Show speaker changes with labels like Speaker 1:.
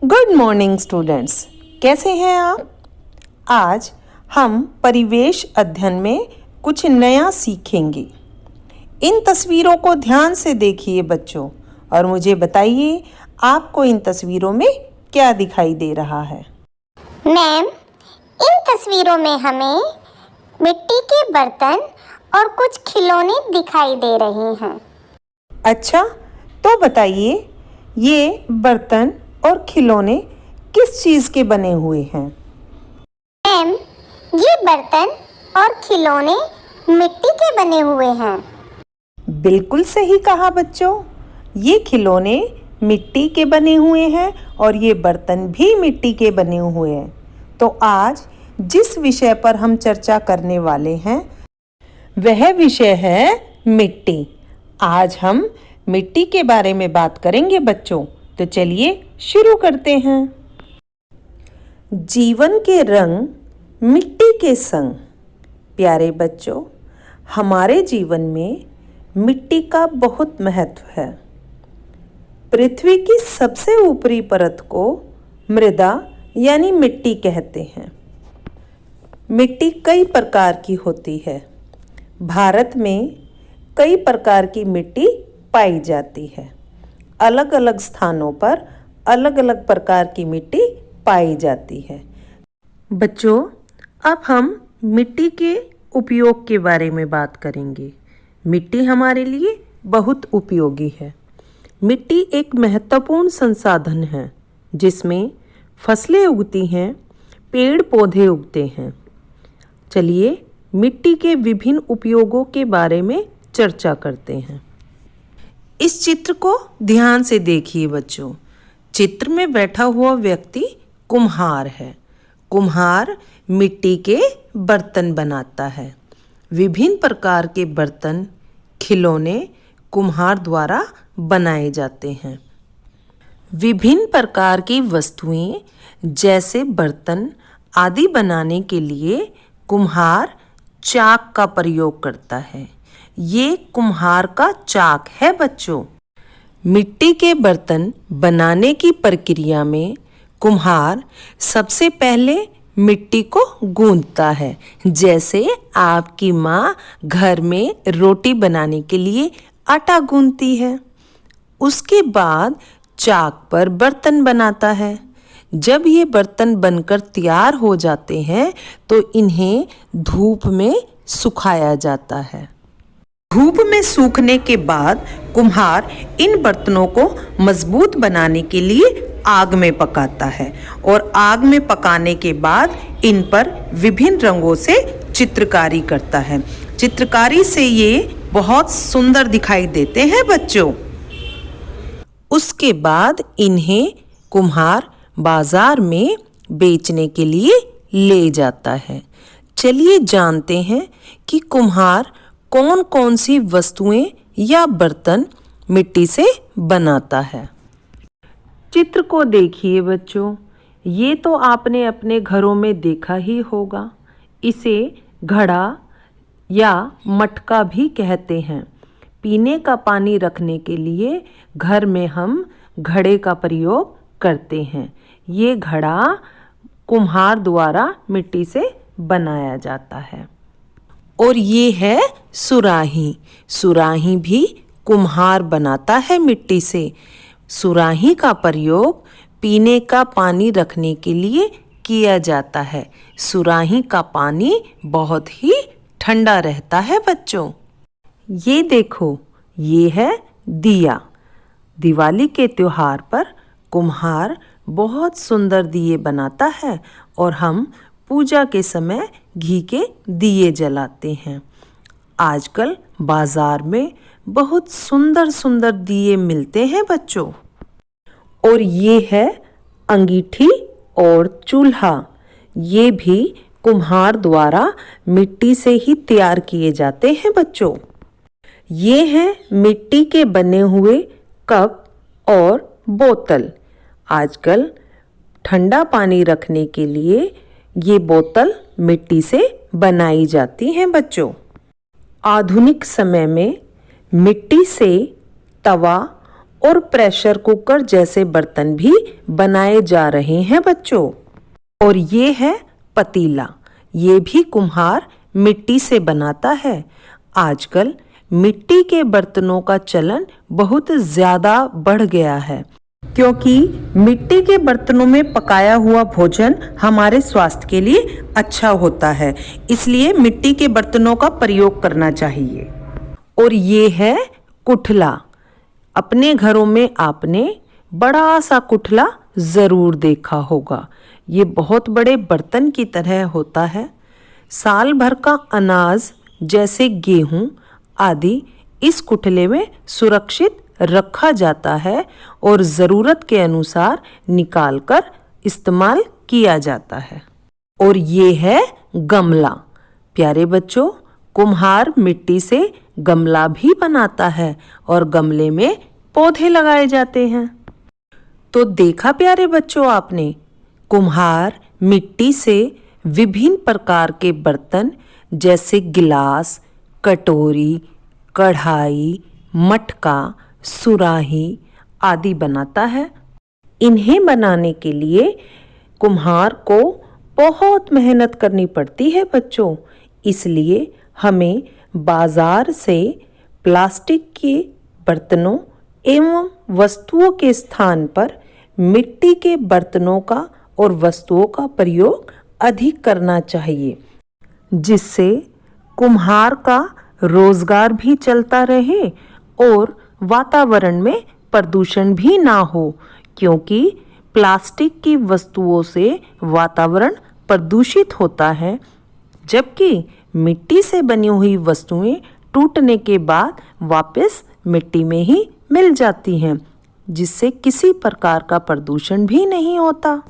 Speaker 1: Good morning students, कैसे हैं आप। आज हम परिवेश अध्ययन में कुछ नया सीखेंगे। इन तस्वीरों को ध्यान से देखिए बच्चों, और मुझे बताइए आपको इन तस्वीरों में क्या दिखाई दे रहा है।
Speaker 2: मैम, इन तस्वीरों में हमें मिट्टी के बर्तन और कुछ खिलौने दिखाई दे रहे हैं।
Speaker 1: अच्छा, तो बताइए ये बर्तन और खिलौने किस चीज़ के बने हुए हैं।
Speaker 2: मैम, ये बर्तन और खिलौने मिट्टी के बने हुए हैं।
Speaker 1: बिल्कुल सही कहा बच्चों, ये खिलौने मिट्टी के बने हुए हैं और ये बर्तन भी मिट्टी के बने हुए हैं। तो आज जिस विषय पर हम चर्चा करने वाले हैं वह विषय है मिट्टी। आज हम मिट्टी के बारे में बात करेंगे बच्चों, तो चलिए शुरू करते हैं। जीवन के रंग मिट्टी के संग। प्यारे बच्चों, हमारे जीवन में मिट्टी का बहुत महत्व है। पृथ्वी की सबसे ऊपरी परत को मृदा यानी मिट्टी कहते हैं। मिट्टी कई प्रकार की होती है। भारत में कई प्रकार की मिट्टी पाई जाती है। अलग अलग स्थानों पर अलग अलग प्रकार की मिट्टी पाई जाती है। बच्चों, अब हम मिट्टी के उपयोग के बारे में बात करेंगे। मिट्टी हमारे लिए बहुत उपयोगी है। मिट्टी एक महत्वपूर्ण संसाधन है जिसमें फसलें उगती हैं, पेड़ पौधे उगते हैं। चलिए मिट्टी के विभिन्न उपयोगों के बारे में चर्चा करते हैं। इस चित्र को ध्यान से देखिए बच्चों। चित्र में बैठा हुआ व्यक्ति कुम्हार है। कुम्हार मिट्टी के बर्तन बनाता है। विभिन्न प्रकार के बर्तन, खिलौने कुम्हार द्वारा बनाए जाते हैं। विभिन्न प्रकार की वस्तुएं जैसे बर्तन आदि बनाने के लिए कुम्हार चाक का प्रयोग करता है। ये कुम्हार का चाक है बच्चों। मिट्टी के बर्तन बनाने की प्रक्रिया में कुम्हार सबसे पहले मिट्टी को गूंथता है, जैसे आपकी माँ घर में रोटी बनाने के लिए आटा गूंथती है। उसके बाद चाक पर बर्तन बनाता है। जब ये बर्तन बनकर तैयार हो जाते हैं तो इन्हें धूप में सुखाया जाता है। धूप में सूखने के बाद कुम्हार इन बर्तनों को मजबूत बनाने के लिए आग में पकाता है, और आग में पकाने के बाद इन पर विभिन्न रंगों से चित्रकारी करता है। चित्रकारी से ये बहुत सुंदर दिखाई देते हैं बच्चों। उसके बाद इन्हें कुम्हार बाजार में बेचने के लिए ले जाता है। चलिए जानते हैं कि कुम्हार कौन कौन सी वस्तुएं या बर्तन मिट्टी से बनाता है। चित्र को देखिए बच्चों, ये तो आपने अपने घरों में देखा ही होगा। इसे घड़ा या मटका भी कहते हैं। पीने का पानी रखने के लिए घर में हम घड़े का प्रयोग करते हैं। ये घड़ा कुम्हार द्वारा मिट्टी से बनाया जाता है। और ये है सुराही। सुराही भी कुम्हार बनाता है मिट्टी से। सुराही का प्रयोग पीने का पानी रखने के लिए किया जाता है। सुराही का पानी बहुत ही ठंडा रहता है बच्चों। ये देखो, ये है दिया। दिवाली के त्योहार पर कुम्हार बहुत सुंदर दिए बनाता है और हम पूजा के समय घी के दिए जलाते हैं। आजकल बाजार में बहुत सुंदर सुंदर दिए मिलते हैं बच्चों। और ये है अंगीठी और चूल्हा। ये भी कुम्हार द्वारा मिट्टी से ही तैयार किए जाते हैं बच्चों। ये हैं मिट्टी के बने हुए कप और बोतल। आजकल ठंडा पानी रखने के लिए ये बोतल मिट्टी से बनाई जाती हैं बच्चों। आधुनिक समय में मिट्टी से तवा और प्रेशर कुकर जैसे बर्तन भी बनाए जा रहे हैं बच्चों। और ये है पतीला, ये भी कुम्हार मिट्टी से बनाता है। आजकल मिट्टी के बर्तनों का चलन बहुत ज़्यादा बढ़ गया है, क्योंकि मिट्टी के बर्तनों में पकाया हुआ भोजन हमारे स्वास्थ्य के लिए अच्छा होता है, इसलिए मिट्टी के बर्तनों का प्रयोग करना चाहिए। और ये है कुठला। अपने घरों में आपने बड़ा सा कुठला ज़रूर देखा होगा। ये बहुत बड़े बर्तन की तरह होता है। साल भर का अनाज जैसे गेहूं आदि इस कुठले में सुरक्षित रखा जाता है और ज़रूरत के अनुसार निकालकर इस्तेमाल किया जाता है। और ये है गमला। प्यारे बच्चों, कुम्हार मिट्टी से गमला भी बनाता है और गमले में पौधे लगाए जाते हैं। तो देखा प्यारे बच्चों आपने, कुम्हार मिट्टी से विभिन्न प्रकार के बर्तन जैसे गिलास, कटोरी, कढ़ाई, मटका, सुराही आदि बनाता है। इन्हें बनाने के लिए कुम्हार को बहुत मेहनत करनी पड़ती है बच्चों, इसलिए हमें बाजार से प्लास्टिक के बर्तनों एवं वस्तुओं के स्थान पर मिट्टी के बर्तनों का और वस्तुओं का प्रयोग अधिक करना चाहिए, जिससे कुम्हार का रोजगार भी चलता रहे और वातावरण में प्रदूषण भी ना हो, क्योंकि प्लास्टिक की वस्तुओं से वातावरण प्रदूषित होता है, जबकि मिट्टी से बनी हुई वस्तुएं टूटने के बाद वापस मिट्टी में ही मिल जाती हैं, जिससे किसी प्रकार का प्रदूषण भी नहीं होता।